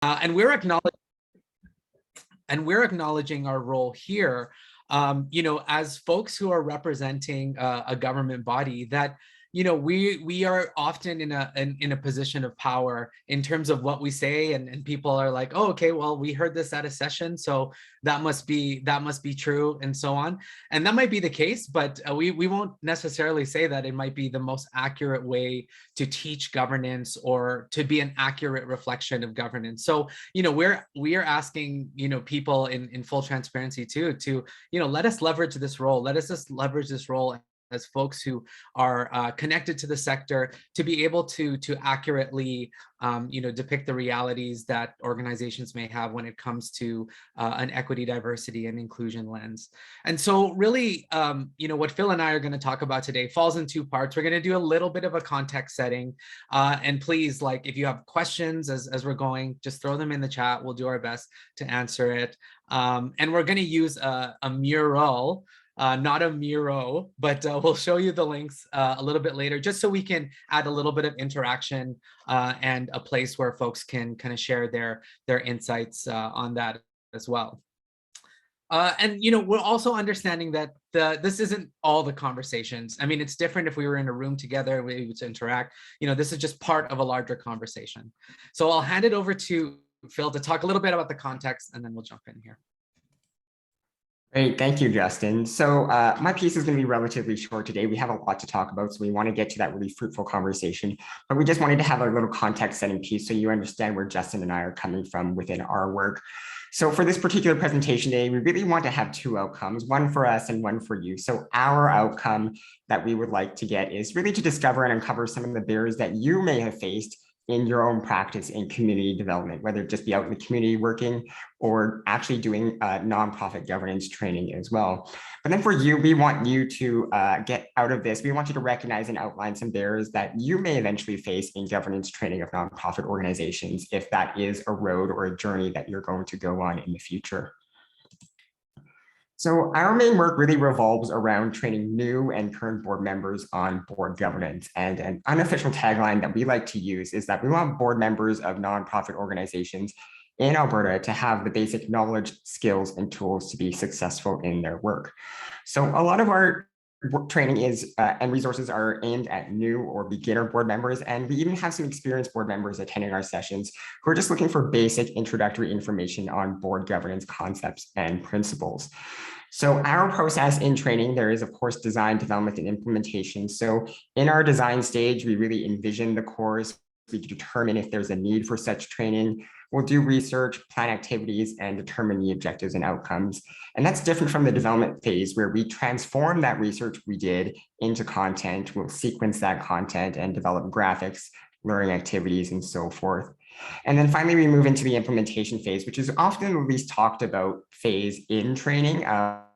And we're acknowledging our role here, as folks who are representing a government body, that we are often in a position of power in terms of what we say, and people are like, oh, okay, well, we heard this at a session, so that must be true, and so on. And that might be the case, but we won't necessarily say that it might be the most accurate way to teach governance or to be an accurate reflection of governance. So we are asking people in full transparency too, to let us leverage this role. Let us just leverage this role as folks who are connected to the sector, to be able to accurately depict the realities that organizations may have when it comes to an equity, diversity, and inclusion lens. And so really, what Phil and I are going to talk about today falls in two parts. We're going to do a little bit of a context setting, and please, if you have questions as we're going, just throw them in the chat. We'll do our best to answer it. And we're going to use a mural, not a Miro, but we'll show you the links a little bit later, just so we can add a little bit of interaction and a place where folks can kind of share their insights on that as well. And we're also understanding that this isn't all the conversations. I mean, it's different if we were in a room together, we would interact. This is just part of a larger conversation. So I'll hand it over to Phil to talk a little bit about the context, and then we'll jump in here. Great, thank you, Justin. So my piece is going to be relatively short today. We have a lot to talk about, so we want to get to that really fruitful conversation. But we just wanted to have a little context setting piece so you understand where Justin and I are coming from within our work. So for this particular presentation today, we really want to have two outcomes, one for us and one for you. So our outcome that we would like to get is really to discover and uncover some of the barriers that you may have faced in your own practice in community development, whether it just be out in the community working or actually doing nonprofit governance training as well. But then for you, we want you to get out of this. We want you to recognize and outline some barriers that you may eventually face in governance training of nonprofit organizations, if that is a road or a journey that you're going to go on in the future. So our main work really revolves around training new and current board members on board governance. And an unofficial tagline that we like to use is that we want board members of nonprofit organizations in Alberta to have the basic knowledge, skills, and tools to be successful in their work. So a lot of our training is and resources are aimed at new or beginner board members, and we even have some experienced board members attending our sessions who are just looking for basic introductory information on board governance concepts and principles. So our process in training, there is, of course, design, development, and implementation. So in our design stage, we really envision the course. We determine if there's a need for such training. We'll do research, plan activities, and determine the objectives and outcomes. And that's different from the development phase, where we transform that research we did into content. We'll sequence that content and develop graphics, learning activities, and so forth. And then finally, we move into the implementation phase, which is often the least talked about phase in training.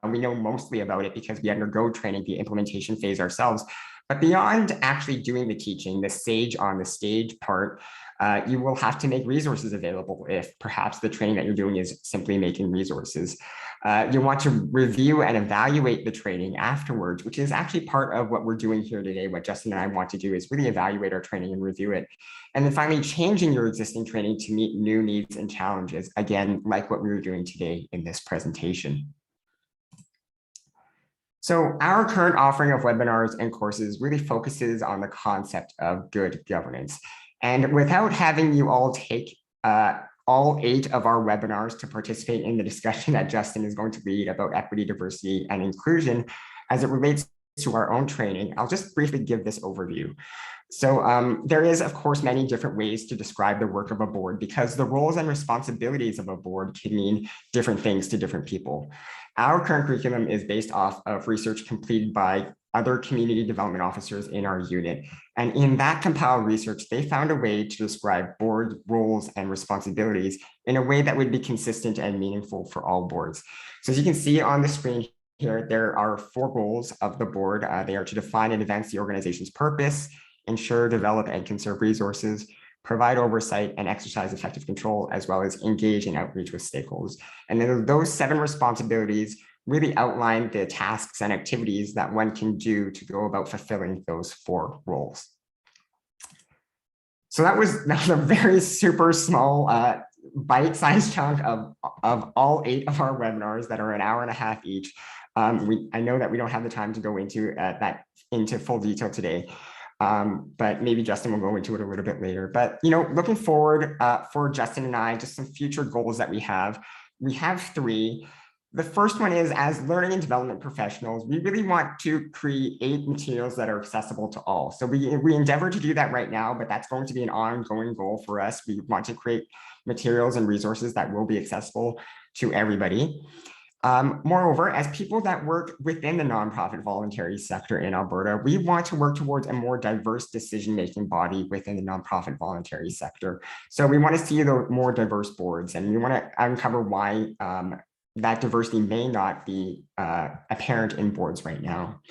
We know mostly about it because we undergo training, the implementation phase ourselves. But beyond actually doing the teaching, the sage on the stage part, you will have to make resources available if perhaps the training that you're doing is simply making resources. You want to review and evaluate the training afterwards, which is actually part of what we're doing here today. What Justin and I want to do is really evaluate our training and review it. And then finally, changing your existing training to meet new needs and challenges, again, like what we were doing today in this presentation. So our current offering of webinars and courses really focuses on the concept of good governance. And without having you all take all 8 of our webinars to participate in the discussion that Justin is going to lead about equity, diversity, and inclusion, as it relates to our own training, I'll just briefly give this overview. So there is, of course, many different ways to describe the work of a board, because the roles and responsibilities of a board can mean different things to different people. Our current curriculum is based off of research completed by other community development officers in our unit. And in that compiled research, they found a way to describe board roles and responsibilities in a way that would be consistent and meaningful for all boards. So as you can see on the screen here, there are 4 goals of the board. They are to define and advance the organization's purpose, ensure, develop, and conserve resources, provide oversight and exercise effective control, as well as engage in outreach with stakeholders. And then those 7 responsibilities really outline the tasks and activities that one can do to go about fulfilling those 4 roles. So that was a very super small bite-sized chunk of all 8 of our webinars that are an hour and a half each. I know that we don't have the time to go into full detail today, but maybe Justin will go into it a little bit later. But looking forward for Justin and I, just some future goals that we have. We have 3. The first one is, as learning and development professionals, we really want to create materials that are accessible to all. So we endeavor to do that right now, but that's going to be an ongoing goal for us. We want to create materials and resources that will be accessible to everybody. Moreover, as people that work within the nonprofit voluntary sector in Alberta, we want to work towards a more diverse decision-making body within the nonprofit voluntary sector. So we want to see the more diverse boards, and we want to uncover why that diversity may not be apparent in boards right now.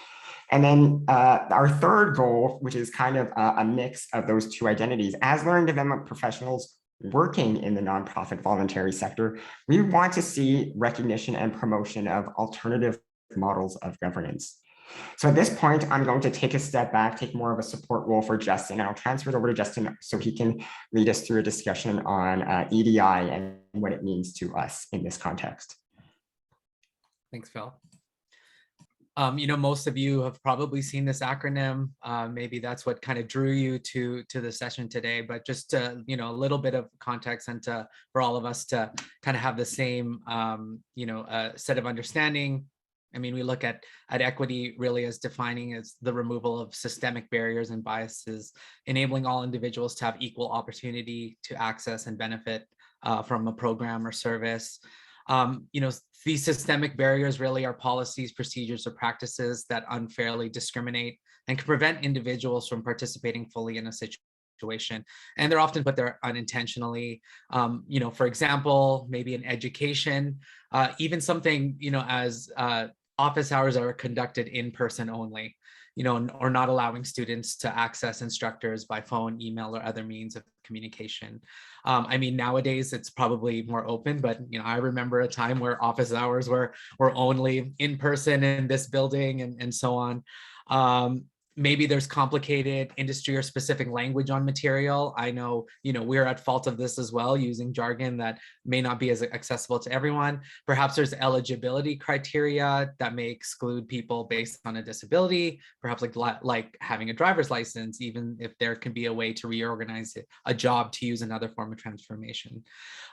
And then our third goal, which is kind of a mix of those 2 identities, as learning development professionals working in the nonprofit voluntary sector, we want to see recognition and promotion of alternative models of governance. So at this point, I'm going to take a step back, take more of a support role for Justin, and I'll transfer it over to Justin so he can lead us through a discussion on EDI and what it means to us in this context. Thanks, Phil. Most of you have probably seen this acronym. Maybe that's what kind of drew you to the session today, but just to, a little bit of context and for all of us to kind of have the same, set of understanding. I mean, we look at equity really as defining as the removal of systemic barriers and biases, enabling all individuals to have equal opportunity to access and benefit from a program or service. These systemic barriers really are policies, procedures, or practices that unfairly discriminate and can prevent individuals from participating fully in a situation. And they're often put there unintentionally. For example, maybe in education, even something, as office hours are conducted in person only, or not allowing students to access instructors by phone, email, or other means of communication. I mean, nowadays it's probably more open, but I remember a time where office hours were only in person in this building and so on. Maybe there's complicated industry or specific language on material. I know, we're at fault of this as well, using jargon that may not be as accessible to everyone. Perhaps there's eligibility criteria that may exclude people based on a disability, perhaps like having a driver's license, even if there can be a way to reorganize a job to use another form of transformation.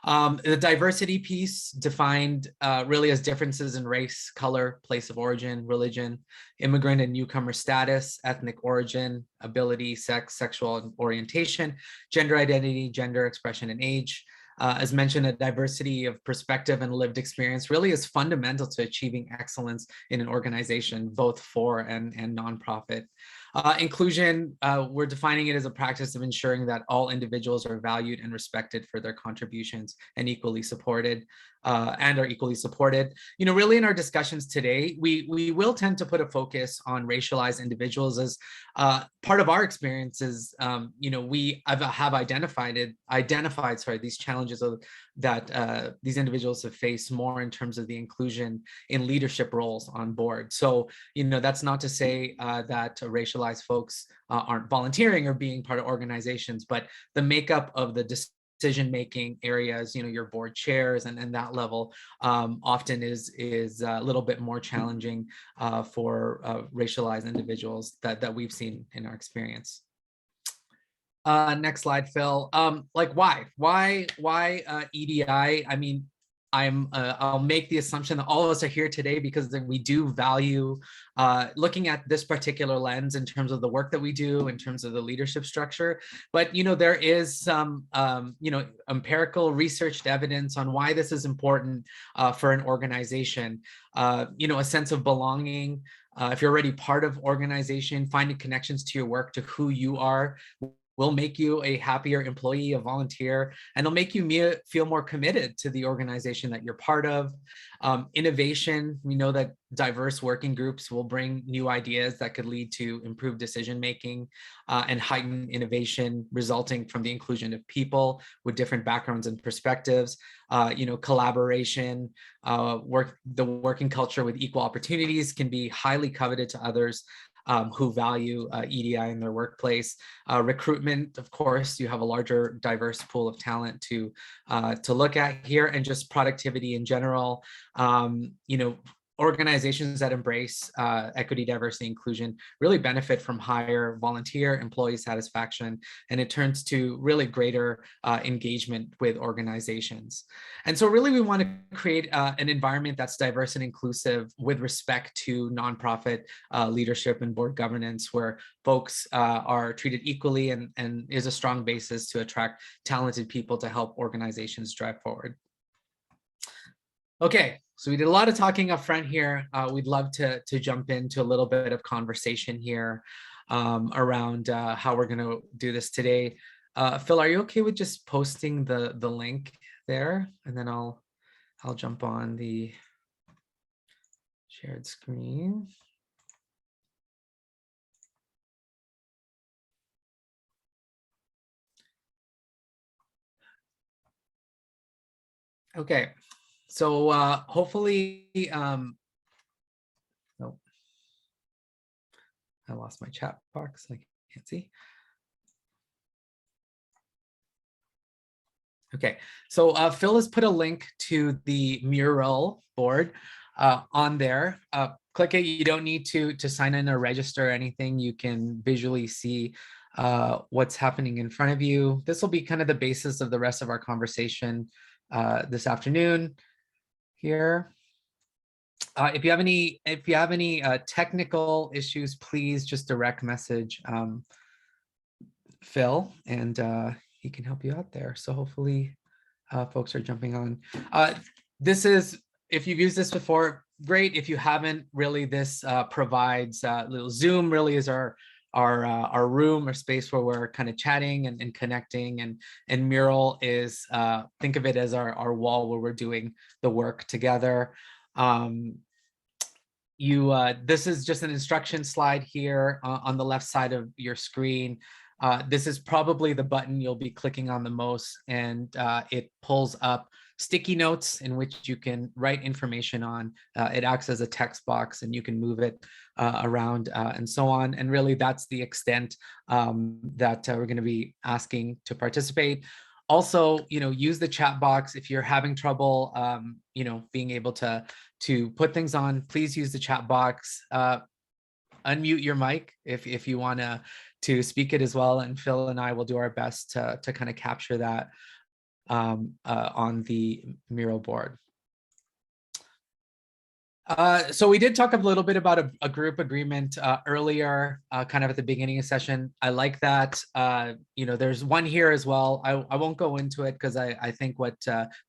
The diversity piece defined really as differences in race, color, place of origin, religion, immigrant and newcomer status, ethnic origin, ability, sex, sexual orientation, gender identity, gender expression, and age. As mentioned, a diversity of perspective and lived experience really is fundamental to achieving excellence in an organization, both for and nonprofit. Inclusion, we're defining it as a practice of ensuring that all individuals are valued and respected for their contributions and equally supported. Really in our discussions today, we will tend to put a focus on racialized individuals as part of our experiences. We have identified these challenges that these individuals have faced more in terms of the inclusion in leadership roles on board. So, that's not to say that racialized folks aren't volunteering or being part of organizations, but the makeup of the decision-making areas, your board chairs and that level often is a little bit more challenging for racialized individuals that we've seen in our experience. Next slide, Phil. Why EDI? I mean, I'll make the assumption that all of us are here today because we do value looking at this particular lens in terms of the work that we do, in terms of the leadership structure. But, there is some, empirical researched evidence on why this is important for an organization. A sense of belonging. If you're already part of organization, finding connections to your work, to who you are, will make you a happier employee, a volunteer, and it'll make you feel more committed to the organization that you're part of. Innovation, we know that diverse working groups will bring new ideas that could lead to improved decision-making and heightened innovation resulting from the inclusion of people with different backgrounds and perspectives. Collaboration, the working culture with equal opportunities can be highly coveted to others. who value EDI in their workplace. Recruitment, of course, you have a larger diverse pool of talent to look at here, and just productivity in general. You know, organizations that embrace equity, diversity, inclusion really benefit from higher volunteer employee satisfaction, and it turns to really greater engagement with organizations. And so really we want to create an environment that's diverse and inclusive with respect to nonprofit leadership and board governance, where folks are treated equally, and is a strong basis to attract talented people to help organizations drive forward. Okay, so we did a lot of talking up front here. We'd love to jump into a little bit of conversation here around how we're going to do this today. Phil, are you okay with just posting the link there, and then I'll jump on the shared screen. Okay. So hopefully, nope, I lost my chat box. I can't see. Okay, so Phil has put a link to the mural board on there. Click it. You don't need to sign in or register or anything. You can visually see what's happening in front of you. This will be kind of the basis of the rest of our conversation this afternoon here. If you have any technical issues, please just direct message Phil, and he can help you out there. So hopefully folks are jumping on. This is, if you've used this before, great. If you haven't, really, this provides little Zoom really is our room or space where we're kind of chatting and connecting, and Mural is, think of it as our wall where we're doing the work together. This is just an instruction slide here on the left side of your screen. This is probably the button you'll be clicking on the most, and it pulls up sticky notes in which you can write information on. It acts as a text box, and you can move it around and so on. And really, that's the extent that we're going to be asking to participate. Also, use the chat box if you're having trouble, being able to put things on. Please use the chat box. Unmute your mic if you want to speak it as well, and Phil and I will do our best to kind of capture that on the Mural board. So we did talk a little bit about a group agreement earlier, kind of at the beginning of the session. I like that. There's one here as well. I won't go into it because I think what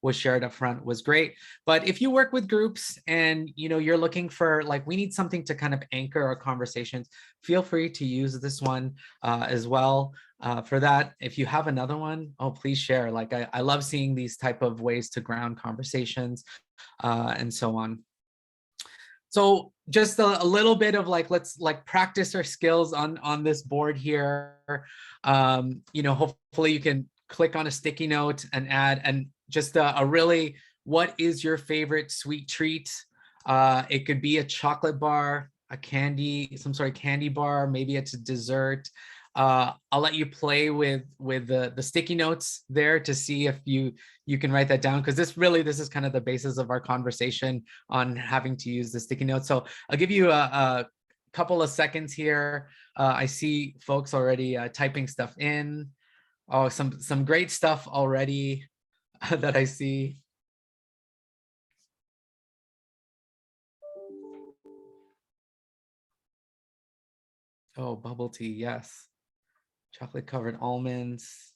was shared up front was great. But if you work with groups and you're looking for, like, we need something to kind of anchor our conversations, feel free to use this one as well. For that, if you have another one, please share. Like, I love seeing these type of ways to ground conversations and so on. So just a little bit of let's practice our skills on this board here. Hopefully you can click on a sticky note and add, and just a really, what is your favorite sweet treat? It could be a chocolate bar, some sort of candy bar, maybe it's a dessert. I'll let you play with the sticky notes there to see if you can write that down, because this is kind of the basis of our conversation on having to use the sticky notes. So I'll give you a couple of seconds here. I see folks already typing stuff in. Oh, some great stuff already that I see. Oh, bubble tea, yes. Chocolate covered almonds.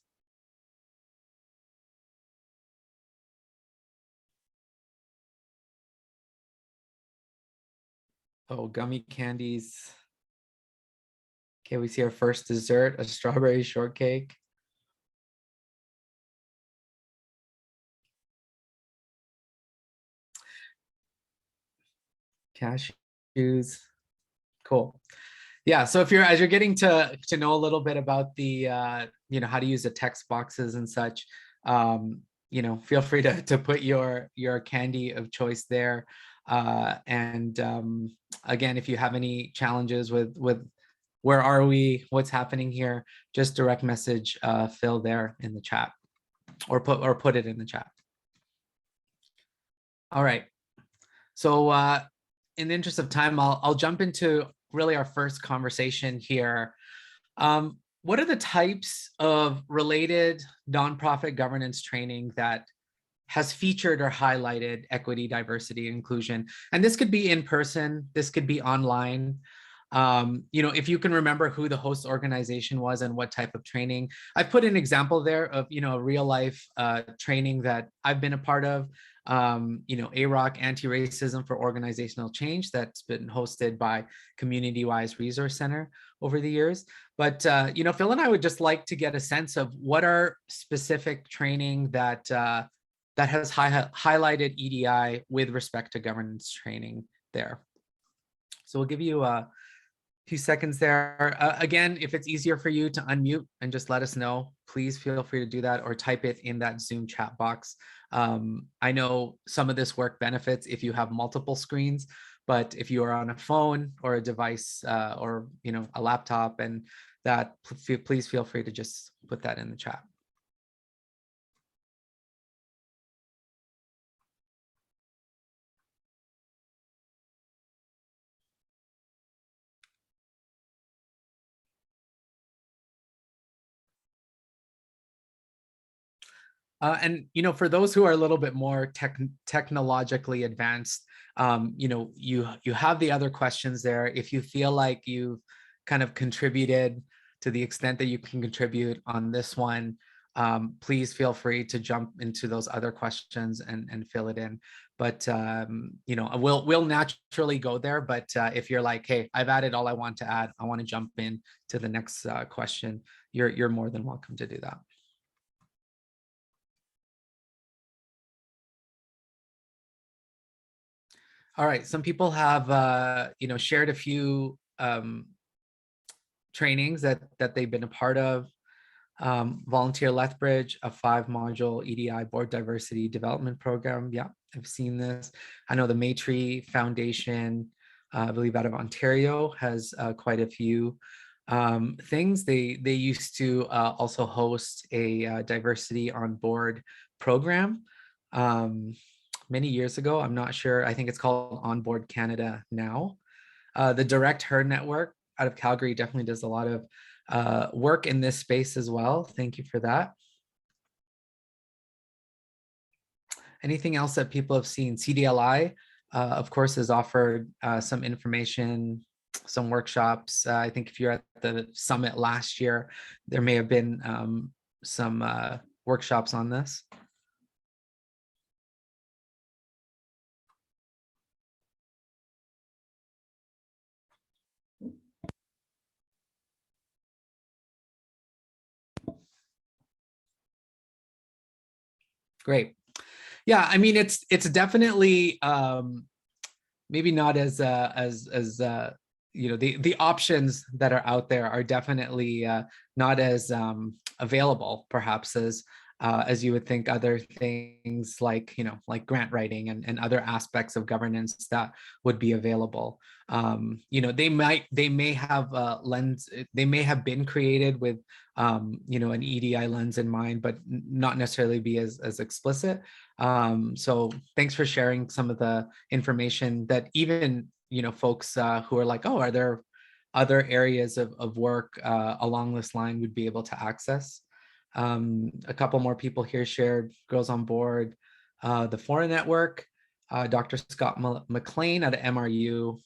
Oh, gummy candies. Okay, we see our first dessert, a strawberry shortcake. Cashews. Cool. Yeah, so as you're getting to know a little bit about the how to use the text boxes and such, feel free to put your candy of choice there. And again, if you have any challenges with where are we, what's happening here, just direct message Phil there in the chat, or put it in the chat. All right. So in the interest of time, I'll jump into really our first conversation here. What are the types of related nonprofit governance training that has featured or highlighted equity, diversity, inclusion? And this could be in person, this could be online. If you can remember who the host organization was and what type of training. I've put an example there of, a real life training that I've been a part of. AROC, Anti-Racism for Organizational Change, that's been hosted by Community Wise Resource Center over the years. But, Phil and I would just like to get a sense of what are specific training that has highlighted EDI with respect to governance training there. So we'll give you a few seconds there. Again, if it's easier for you to unmute and just let us know, please feel free to do that, or type it in that Zoom chat box. I know some of this work benefits if you have multiple screens, but if you are on a phone or a device or a laptop, and that, please feel free to just put that in the chat. And for those who are a little bit more technologically advanced, you have the other questions there. If you feel like you've kind of contributed to the extent that you can contribute on this one, please feel free to jump into those other questions and fill it in. But we'll naturally go there. But if you're like, hey, I've added all I want to add, I want to jump in to the next question, you're more than welcome to do that. All right, some people have shared a few trainings that they've been a part of. Volunteer Lethbridge, a 5-module EDI board diversity development program. Yeah, I've seen this. I know the Maytree Foundation, I believe out of Ontario, has quite a few things. They used to also host a diversity on board program many years ago. I'm not sure. I think it's called On Board Canada now. The Direct Her Network out of Calgary definitely does a lot of work in this space as well. Thank you for that. Anything else that people have seen? CDLI, of course, has offered some information, some workshops. I think if you're at the summit last year, there may have been some workshops on this. Great. Yeah, I mean, it's definitely maybe not as the options that are out there are definitely not as available perhaps as you would think. Other things like like grant writing and other aspects of governance that would be available. They may have a lens, they may have been created with an EDI lens in mind, but not necessarily be as explicit. So thanks for sharing some of the information that even folks who are like, oh, are there other areas of work along this line would be able to access. A couple more people here shared Girls on Board, the Fora Network. Dr. Scott McLean at MRU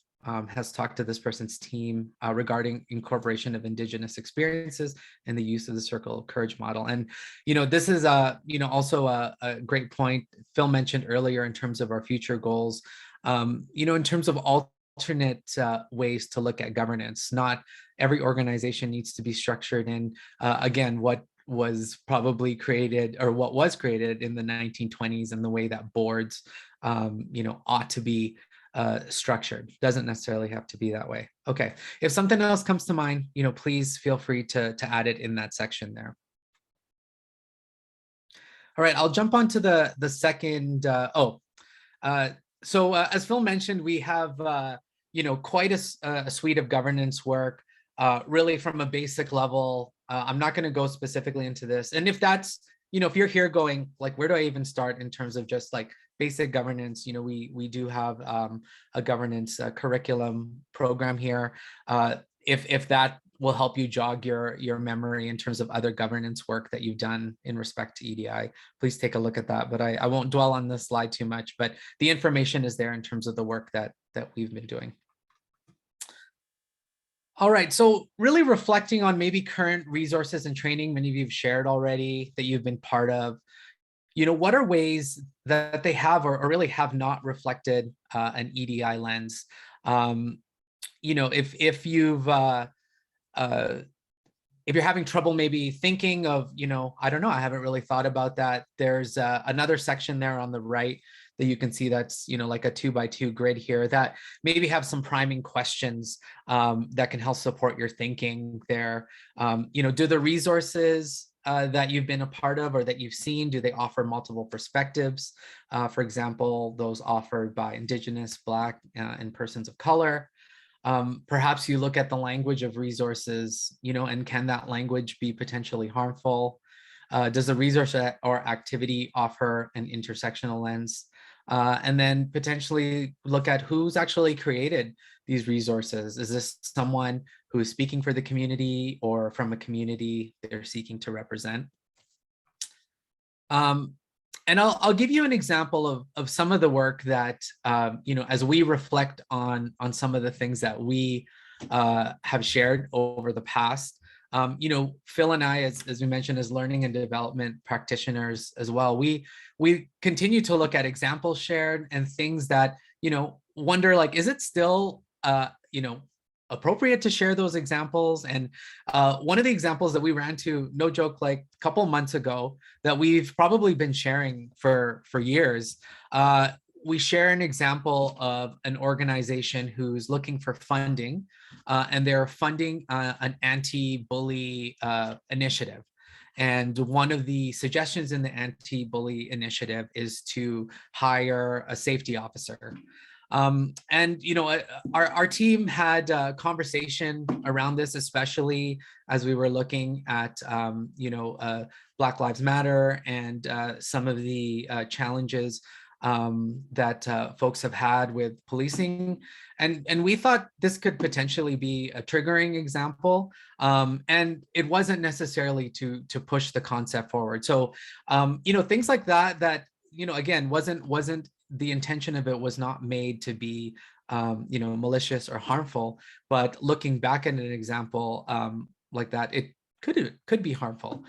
has talked to this person's team regarding incorporation of Indigenous experiences and the use of the Circle of Courage model. And, this is also a great point Phil mentioned earlier in terms of our future goals, in terms of alternate ways to look at governance. Not every organization needs to be structured in, again, what was probably created or what was created in the 1920s and the way that boards, ought to be structured. Doesn't necessarily have to be that way. Okay, if something else comes to mind, please feel free to add it in that section there. All right, I'll jump on to the second. As Phil mentioned, we have quite a suite of governance work, really from a basic level. I'm not going to go specifically into this, and if that's if you're here going like, where do I even start in terms of just like basic governance? We do have a governance curriculum program here. If that will help you jog your memory in terms of other governance work that you've done in respect to EDI, please take a look at that. But I won't dwell on this slide too much, but the information is there in terms of the work that we've been doing. All right, so really reflecting on maybe current resources and training many of you have shared already that you've been part of, what are ways that they have or really have not reflected an EDI lens? If you're having trouble maybe thinking of, I don't know, I haven't really thought about that. There's another section there on the right that you can see that's, like a 2x2 grid here that maybe have some priming questions that can help support your thinking there. Do the resources that you've been a part of or that you've seen, do they offer multiple perspectives? For example, those offered by Indigenous, Black, and persons of color. Perhaps you look at the language of resources, and can that language be potentially harmful? Does the resource or activity offer an intersectional lens? And then potentially look at who's actually created these resources. Is this someone who is speaking for the community or from a community they're seeking to represent? And I'll give you an example of some of the work that, as we reflect on some of the things that we have shared over the past. Phil and I, as we mentioned, as learning and development practitioners as well, we continue to look at examples shared and things that, wonder like, is it still, appropriate to share those examples? And one of the examples that we ran to, no joke, like a couple months ago that we've probably been sharing for years, we share an example of an organization who's looking for funding, and they're funding an anti-bully initiative. And one of the suggestions in the anti-bully initiative is to hire a safety officer. Our team had a conversation around this, especially as we were looking at, Black Lives Matter and some of the challenges that folks have had with policing. And we thought this could potentially be a triggering example. And it wasn't necessarily to push the concept forward. So, things like that, again, wasn't the intention of it was not made to be, malicious or harmful, but looking back at an example like that, it could be harmful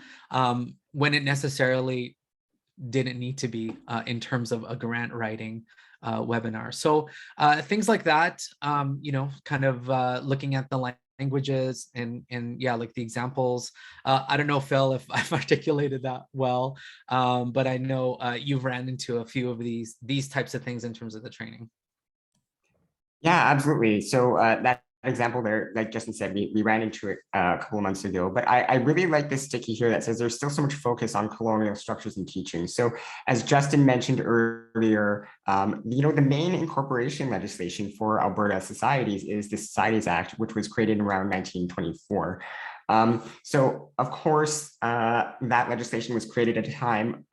when it necessarily didn't need to be in terms of a grant writing webinar. So things like that, kind of looking at the languages and yeah, like the examples. I don't know, Phil, if I've articulated that well, but I know you've ran into a few of these types of things in terms of the training. Yeah, absolutely. So that example there, like Justin said, we ran into it a couple of months ago, but I really like this sticky here that says there's still so much focus on colonial structures and teaching. So as Justin mentioned earlier, the main incorporation legislation for Alberta societies is the Societies Act, which was created around 1924. So of course, that legislation was created at a time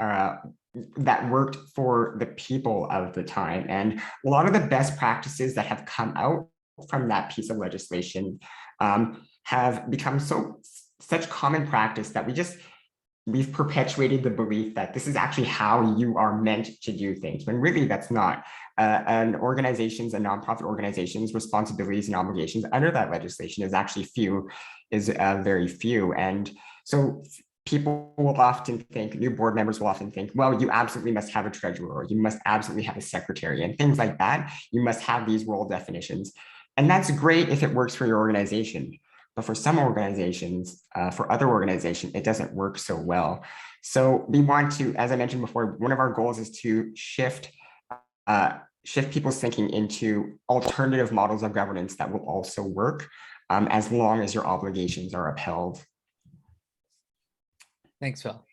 that worked for the people of the time. And a lot of the best practices that have come out from that piece of legislation have become such common practice that we've perpetuated the belief that this is actually how you are meant to do things, when really that's not. An organization's and nonprofit organizations' responsibilities and obligations under that legislation is actually very few. And so people will often think, new board members will often think, well, you absolutely must have a treasurer, or you must absolutely have a secretary, and things like that. You must have these role definitions. And that's great if it works for your organization. But for some organizations, for other organizations, it doesn't work so well. So we want to, as I mentioned before, one of our goals is to shift people's thinking into alternative models of governance that will also work, as long as your obligations are upheld. Thanks, Phil.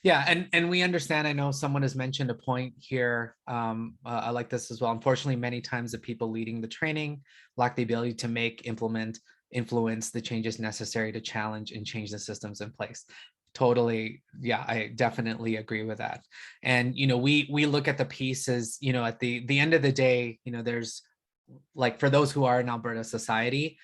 Yeah, and we understand. I know someone has mentioned a point here. I like this as well. Unfortunately, many times the people leading the training lack the ability to make, implement, influence the changes necessary to challenge and change the systems in place. Totally, yeah, I definitely agree with that. And we look at the pieces. At the end of the day, there's like for those who are in Alberta society,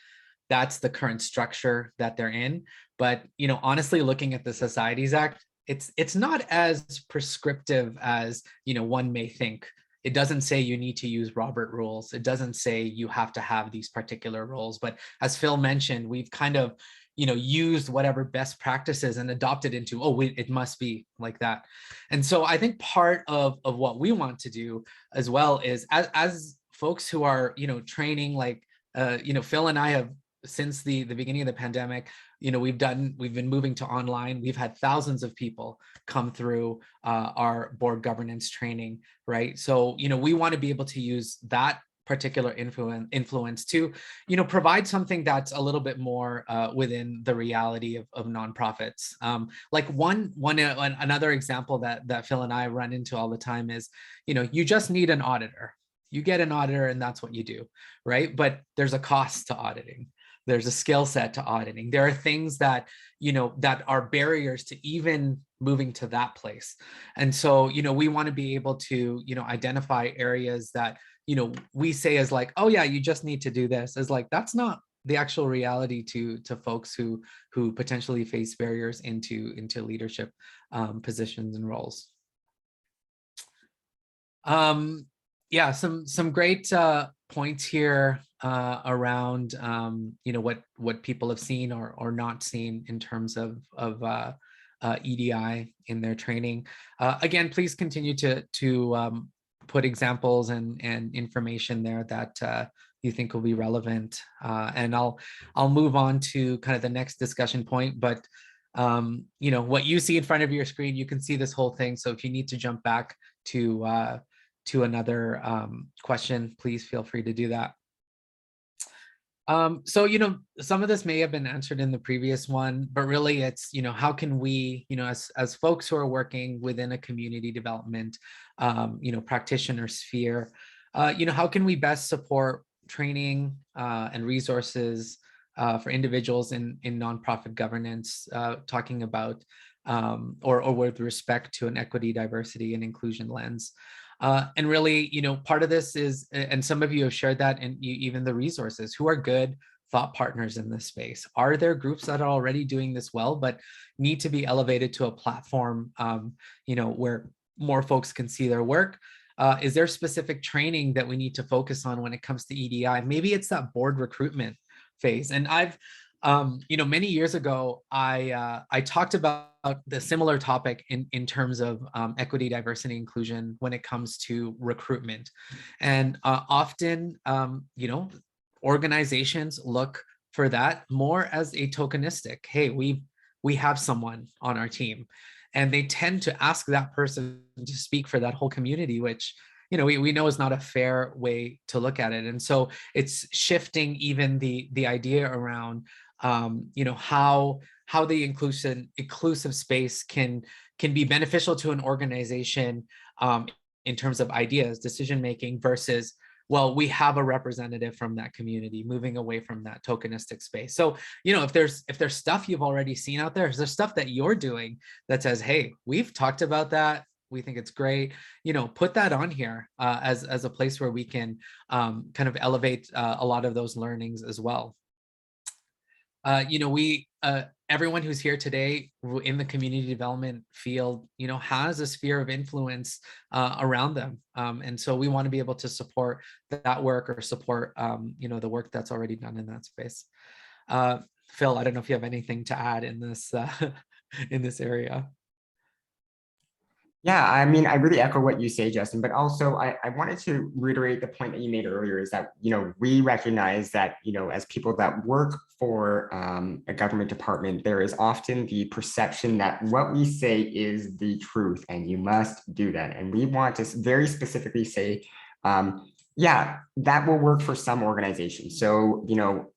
that's the current structure that they're in. But honestly, looking at the Societies Act, it's not as prescriptive as one may think. It doesn't say you need to use Robert rules. It doesn't say you have to have these particular rules. But as Phil mentioned, we've kind of used whatever best practices and adopted into, oh wait, it must be like that. And so I think part of what we want to do as well is as folks who are training, like Phil and I have, since the beginning of the pandemic, we've been moving to online. We've had thousands of people come through our board governance training, right? So we want to be able to use that particular influence to provide something that's a little bit more within the reality of nonprofits. Like another example that Phil and I run into all the time is you just need an auditor. You get an auditor and that's what you do, right? But there's a cost to auditing. There's a skill set to auditing. There are things that that are barriers to even moving to that place. And so we want to be able to identify areas that we say is like, oh yeah, you just need to do this, is like, that's not the actual reality to folks who potentially face barriers into leadership positions and roles. Yeah, some great points here around what people have seen or not seen in terms of EDI in their training. Again, please continue to put examples and information there that you think will be relevant. And I'll move on to kind of the next discussion point, but what you see in front of your screen, you can see this whole thing. So if you need to jump back to another question, please feel free to do that. So, some of this may have been answered in the previous one, but really it's, how can we, as folks who are working within a community development, practitioner sphere, how can we best support training and resources for individuals in nonprofit governance, talking about or with respect to an equity, diversity, and inclusion lens. And really, part of this is, and some of you have shared that, and even the resources, who are good thought partners in this space. Are there groups that are already doing this well, but need to be elevated to a platform, where more folks can see their work? Is there specific training that we need to focus on when it comes to EDI? Maybe it's that board recruitment phase. And I've, many years ago, I talked about the similar topic in terms of equity, diversity, inclusion when it comes to recruitment. And often, organizations look for that more as a tokenistic. Hey, we have someone on our team, and they tend to ask that person to speak for that whole community, which we know is not a fair way to look at it. And so it's shifting even the idea around how the inclusive space can be beneficial to an organization in terms of ideas, decision making, versus, well, we have a representative from that community, moving away from that tokenistic space. So, if there's stuff you've already seen out there, is there stuff that you're doing that says, hey, we've talked about that, we think it's great, put that on here as a place where we can kind of elevate a lot of those learnings as well. Everyone who's here today in the community development field, has a sphere of influence around them. And so we want to be able to support that work, or support, the work that's already done in that space. Phil, I don't know if you have anything to add in this, in this area. Yeah, I mean, I really echo what you say, Justin, but also I wanted to reiterate the point that you made earlier, is that, we recognize that, as people that work for a government department, there is often the perception that what we say is the truth and you must do that. And we want to very specifically say, Yeah, that will work for some organizations. So,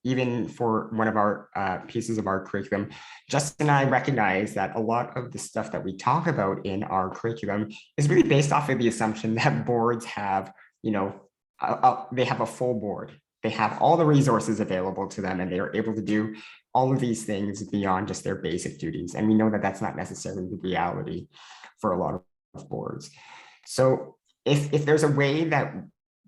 even for one of our pieces of our curriculum, Justin and I recognize that a lot of the stuff that we talk about in our curriculum is really based off of the assumption that boards have, they have a full board. They have all the resources available to them and they are able to do all of these things beyond just their basic duties. And we know that that's not necessarily the reality for a lot of boards. So if there's a way that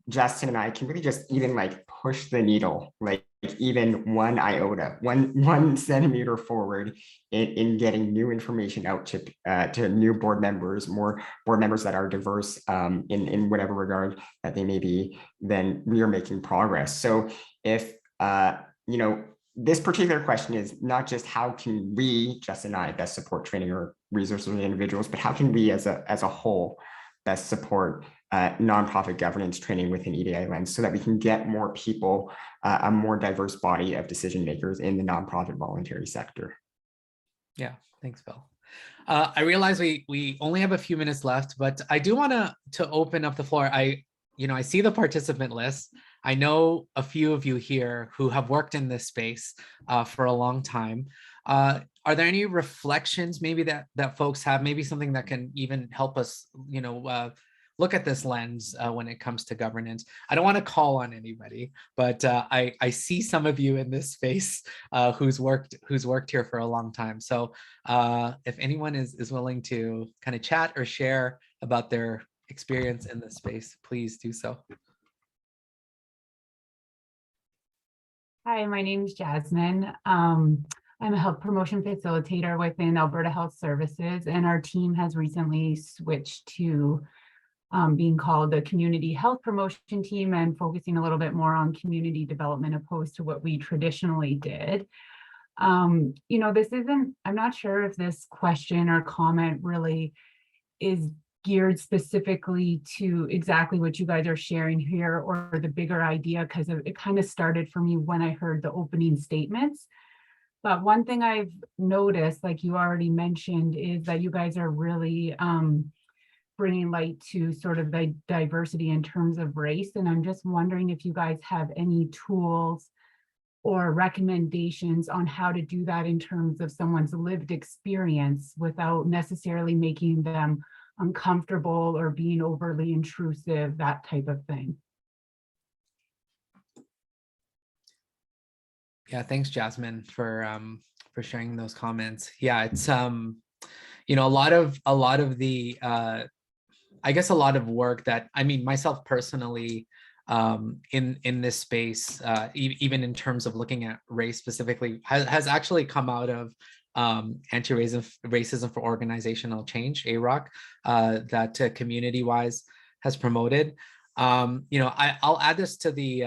Justin and I can really just even like push the needle, like even one iota, one centimeter forward in getting new information out to new board members, more board members that are diverse in whatever regard that they may be, then we are making progress. So if this particular question is not just how can we, Justin and I, best support training or resources of individuals, but how can we as a whole best support nonprofit governance training within EDI Lens so that we can get more people, a more diverse body of decision makers in the nonprofit voluntary sector. Yeah, thanks, Bill. I realize we only have a few minutes left, but I do want to open up the floor. I see the participant list. I know a few of you here who have worked in this space for a long time. Are there any reflections maybe that folks have, maybe something that can even help us, look at this lens when it comes to governance? I don't want to call on anybody, but I see some of you in this space who's worked here for a long time. So if anyone is willing to kind of chat or share about their experience in this space, please do so. Hi, my name is Jasmine. I'm a health promotion facilitator within Alberta Health Services, and our team has recently switched to being called the Community Health Promotion Team and focusing a little bit more on community development opposed to what we traditionally did. I'm not sure if this question or comment really is geared specifically to exactly what you guys are sharing here or the bigger idea, because it kind of started for me when I heard the opening statements. But one thing I've noticed, like you already mentioned, is that you guys are really bringing light to sort of the diversity in terms of race. And I'm just wondering if you guys have any tools or recommendations on how to do that in terms of someone's lived experience without necessarily making them uncomfortable or being overly intrusive, that type of thing. Yeah, thanks, Jasmine, for sharing those comments. Yeah, it's a lot of the I guess a lot of work that, I mean, myself personally, in this space, even in terms of looking at race specifically, has actually come out of Anti-Racism for Organizational Change, AROC, that community-wise has promoted. I'll add this to the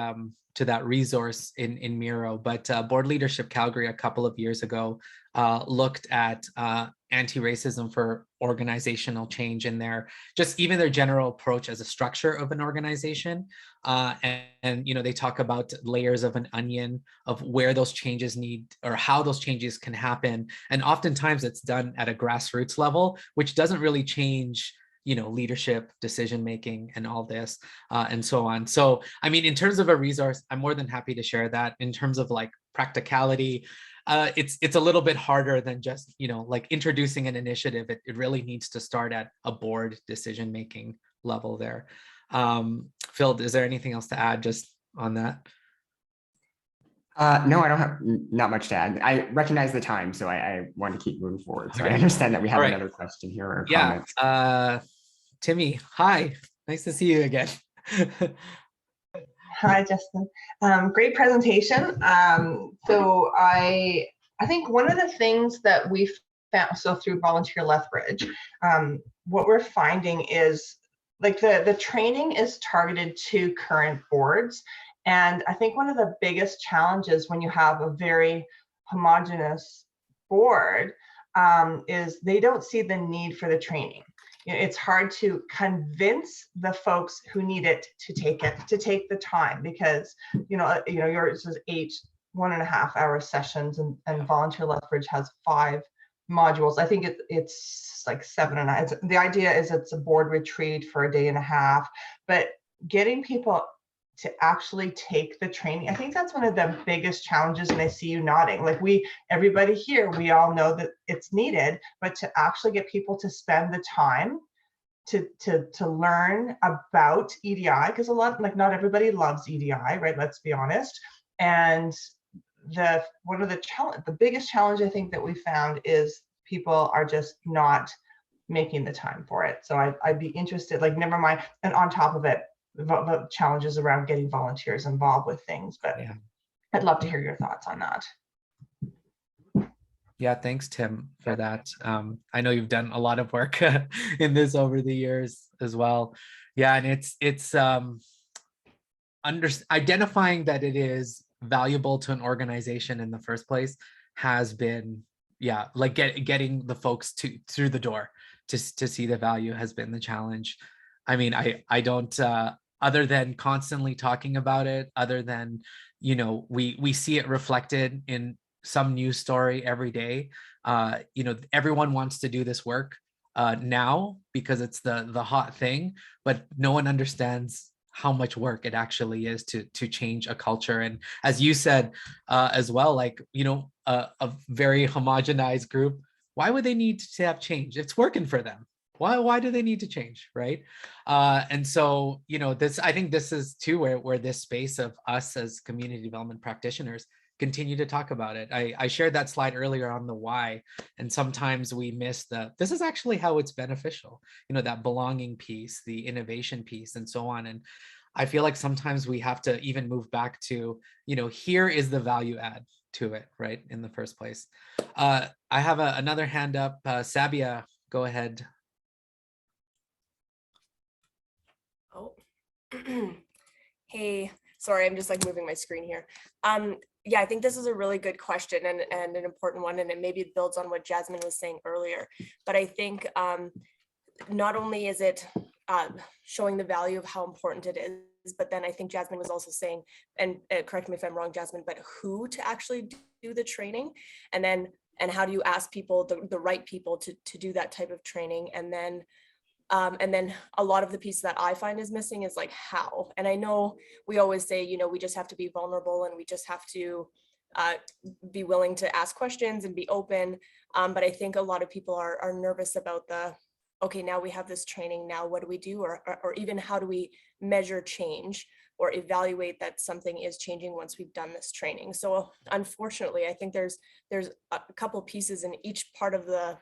to that resource in Miro, but Board Leadership Calgary a couple of years ago looked at anti-racism for organizational change in even their general approach as a structure of an organization. And they talk about layers of an onion of where those changes need or how those changes can happen. And oftentimes it's done at a grassroots level, which doesn't really change leadership, decision-making, and all this, and so on. So, I mean, in terms of a resource, I'm more than happy to share that. In terms of like practicality, it's a little bit harder than just, like introducing an initiative. It really needs to start at a board decision-making level there. Phil, is there anything else to add just on that? No, I don't have not much to add. I recognize the time, so I want to keep moving forward. So Okay. I understand that we have All right. another question here or Yeah. comment. Timmy, hi. Nice to see you again. Hi, Justin. Great presentation. So I think one of the things that we found, so through Volunteer Lethbridge, what we're finding is like the training is targeted to current boards. And I think one of the biggest challenges when you have a very homogenous board is they don't see the need for the training. It's hard to convince the folks who need it to take the time, because yours is 1.5 hour sessions and Volunteer Lethbridge has 5 modules. I think it's like 7 and 9. The idea is it's a board retreat for a day and a half, but getting people to actually take the training. I think that's one of the biggest challenges, and I see you nodding. Like everybody here, we all know that it's needed, but to actually get people to spend the time to learn about EDI, because a lot, like not everybody loves EDI, right? Let's be honest. And one of the biggest challenge I think that we found is people are just not making the time for it. So I'd be interested, like, never mind. And on top of it, the challenges around getting volunteers involved with things, but Yeah. I'd love to hear your thoughts on that. Yeah, thanks, Tim, for that. I know you've done a lot of work in this over the years as well. Yeah, and it's identifying that it is valuable to an organization in the first place has been, yeah, like getting the folks through the door to see the value has been the challenge. I mean, I don't other than constantly talking about it, other than, you know, we see it reflected in some news story every day. You know, everyone wants to do this work now because it's the hot thing, but no one understands how much work it actually is to change a culture. And as you said as well, like, you know, a very homogenized group, why would they need to have change? It's working for them. Why do they need to change, right? And so, you know, I think this is too where this space of us as community development practitioners continue to talk about it. I shared that slide earlier on the why, and sometimes we miss this is actually how it's beneficial, you know, that belonging piece, the innovation piece, and so on. And I feel like sometimes we have to even move back to, you know, here is the value add to it, right, in the first place. I have another hand up. Sabia, go ahead. Oh, hey, sorry, I'm just like moving my screen here. Yeah, I think this is a really good question and an important one, and it maybe builds on what Jasmine was saying earlier. But I think not only is it showing the value of how important it is, but then I think Jasmine was also saying, and correct me if I'm wrong, Jasmine, but who to actually do the training, and how do you ask people, the right people to do that type of training, and then a lot of the piece that I find is missing is like how. And I know we always say, you know, we just have to be vulnerable and we just have to be willing to ask questions and be open. But I think a lot of people are nervous about okay, now we have this training, now what do we do? Or even how do we measure change or evaluate that something is changing once we've done this training? So unfortunately, I think there's a couple pieces in each part of the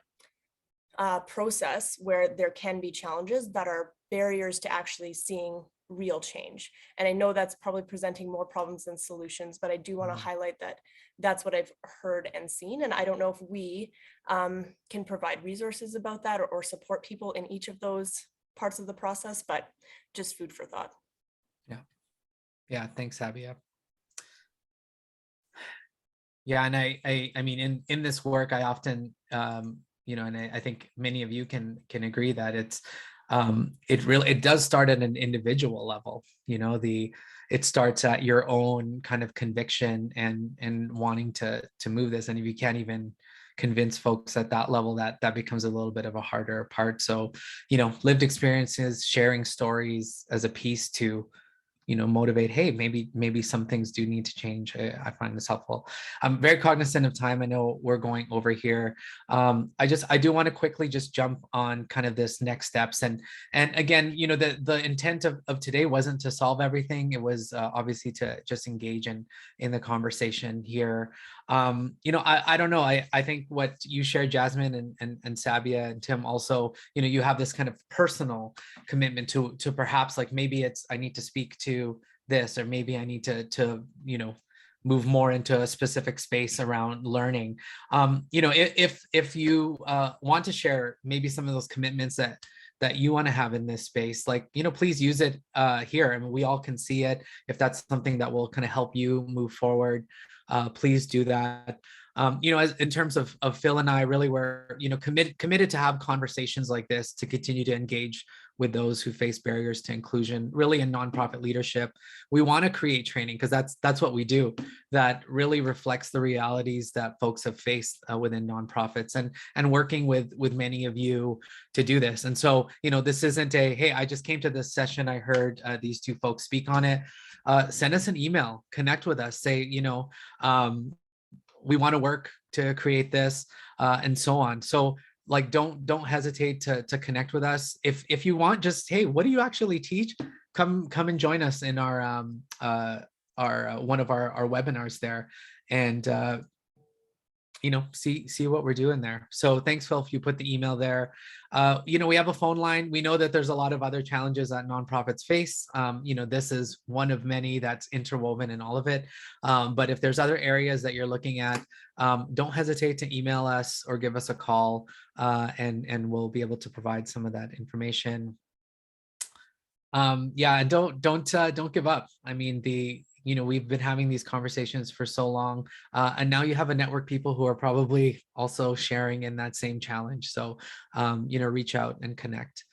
process where there can be challenges that are barriers to actually seeing real change. And I know that's probably presenting more problems than solutions, but I do want to highlight that that's what I've heard and seen. And I don't know if we can provide resources about that or support people in each of those parts of the process, but just food for thought. Yeah, thanks, Sabia. Yeah, and I mean, in this work, I often you know, and I think many of you can agree that it does start at an individual level. You know, it starts at your own kind of conviction and wanting to move this. And if you can't even convince folks at that level, that becomes a little bit of a harder part. So, you know, lived experiences, sharing stories as a piece to, you know, motivate, hey, maybe some things do need to change. I find this helpful. I'm very cognizant of time. I know we're going over here. I do want to quickly just jump on kind of this next steps. And again, you know, the intent of today wasn't to solve everything. It was obviously to just engage in the conversation here. You know, I don't know. I think what you shared, Jasmine and Sabia and Tim also, you know, you have this kind of personal commitment to perhaps like, maybe it's, I need to speak to this, or maybe I need to, you know, move more into a specific space around learning. You know, if you want to share maybe some of those commitments that you want to have in this space, like, you know, please use it here. I mean, we all can see it. If that's something that will kind of help you move forward, please do that. You know, as in terms of Phil and I, really were, you know, committed to have conversations like this, to continue to engage with those who face barriers to inclusion, really in nonprofit leadership. We want to create training because that's what we do, that really reflects the realities that folks have faced within nonprofits, and working with many of you to do this. And so, this isn't a, hey, I just came to this session, I heard these two folks speak on it. Send us an email, connect with us, say, we want to work to create this, and so on. So like, don't hesitate to connect with us. If you want, just, hey, what do you actually teach? Come and join us in our one of our webinars there, and see what we're doing there. So thanks, Phil, if you put the email there. We have a phone line. We know that there's a lot of other challenges that nonprofits face. This is one of many that's interwoven in all of it. But if there's other areas that you're looking at, don't hesitate to email us or give us a call, and we'll be able to provide some of that information. And don't give up. I mean, we've been having these conversations for so long, and now you have a network of people who are probably also sharing in that same challenge. So, reach out and connect.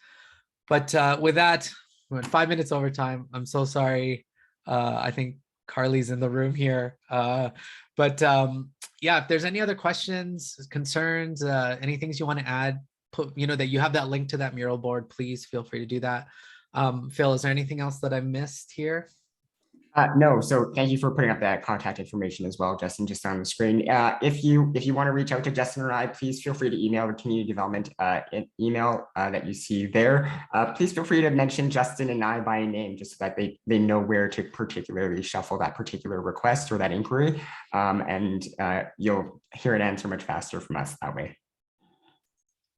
But with that, we're at 5 minutes over time. I'm so sorry. I think Carly's in the room here. If there's any other questions, concerns, any things you want to add, that you have that link to that mural board, please feel free to do that. Phil, is there anything else that I missed here? No, so thank you for putting up that contact information as well, Justin, just on the screen. If you want to reach out to Justin or I, please feel free to email the community development email that you see there. Please feel free to mention Justin and I by name, just so that they know where to particularly shuffle that particular request or that inquiry. And you'll hear an answer much faster from us that way.